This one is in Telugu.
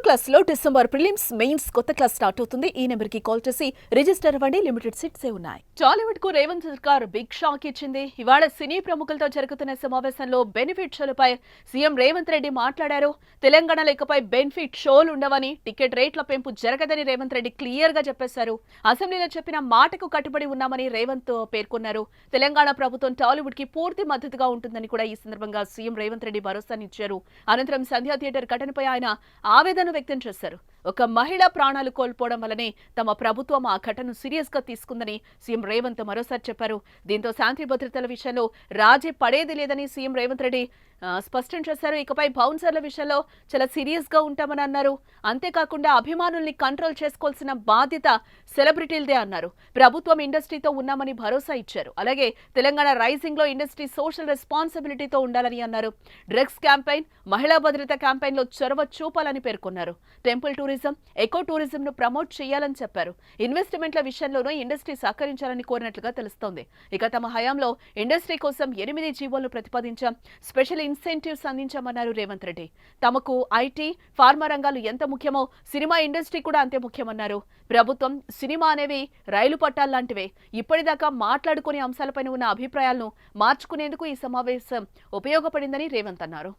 క్లాస్ లో డిసెంబర్ ప్రిలిమ్స్ మెయిన్స్ కొత్త క్లాస్ స్టార్ట్ అవుతుంది. ఈ నెంబర్ కి కాల్ చేసి రిజిస్టర్ అవ్వండి. లిమిటెడ్ సీట్సే ఉన్నాయి. టాలీవుడ్ కు రేవంత్ సర్కార్ బిగ్ షాక్ ఇచ్చింది. ఇవాళ సినీ ప్రముఖులతో జరుగుతున్న సమావేశంలో బెనిఫిట్ షోలపై సీఎం రేవంత్ రెడ్డి మాట్లాడారు. తెలంగాణలో ఇకపై బెనిఫిట్ షోలు ఉండవని, టికెట్ రేట్ల పెంపు జరగదని రేవంత్ రెడ్డి క్లియర్ గా చెప్పేశారు. అసెంబ్లీలో చెప్పిన మాటకు కట్టుబడి ఉన్నామని రేవంత్ పేర్కొన్నారు. తెలంగాణ ప్రభుత్వం టాలీవుడ్ కి పూర్తి మద్దతుగా ఉంటుందని కూడా ఈ సందర్భంగా సీఎం రేవంత్ రెడ్డి భరోసానిచ్చారు. అనంతరం సంధ్యా థియేటర్ ఘటనపై ఆయన ఆవేదన వ్యక్తం చేశారు. ఒక మహిళ ప్రాణాలు కోల్పోవడం వల్లనే తమ ప్రభుత్వం ఆ ఘటనను సీరియస్ గా తీసుకుందని సీఎం రేవంత్ మరోసారి చెప్పారు. దీంతో శాంతి భద్రతల విషయంలో రాజీ పడేది లేదని సీఎం రేవంత్ రెడ్డి స్పష్టం చేశారు. ఇకపై బౌన్సర్ల విషయంలో చాలా సీరియస్ గా ఉంటామని అన్నారు. అంతేకాకుండా అభిమానుల్ని కంట్రోల్ చేసుకోవాల్సిన బాధ్యత సెలబ్రిటీలదే అన్నారు. ప్రభుత్వం ఇండస్ట్రీతో ఉన్నామని భరోసా ఇచ్చారు. అలాగే తెలంగాణ రైజింగ్ లో ఇండస్ట్రీ సోషల్ రెస్పాన్సిబిలిటీతో ఉండాలని అన్నారు. డ్రగ్స్ క్యాంపెయిన్, మహిళా భద్రత క్యాంపెయిన్ లో చొరవ చూపాలని పేర్కొన్నారు. టెంపుల్ టూరిజం, ఎకో టూరిజం ను ప్రమోట్ చేయాలని చెప్పారు. ఇన్వెస్ట్మెంట్ల విషయంలోనూ ఇండస్ట్రీ సహకరించాలని కోరినట్లుగా తెలుస్తోంది. ఇక తమ హయాంలో ఇండస్ట్రీ కోసం 8 జీవోలను ప్రతిపాదించాం, స్పెషల్ ఇన్సెంటివ్స్ అందించామన్నారు రేవంత్ రెడ్డి. తమకు ఐటీ, ఫార్మా రంగాలు ఎంత ముఖ్యమో సినిమా ఇండస్ట్రీ కూడా అంతే ముఖ్యమన్నారు. ప్రభుత్వం, సినిమా అనేవి రైలు పట్టాల్లాంటివే. ఇప్పటిదాకా మాట్లాడుకునే అంశాలపైన ఉన్న అభిప్రాయాలను మార్చుకునేందుకు ఈ సమావేశం ఉపయోగపడిందని రేవంత్ అన్నారు.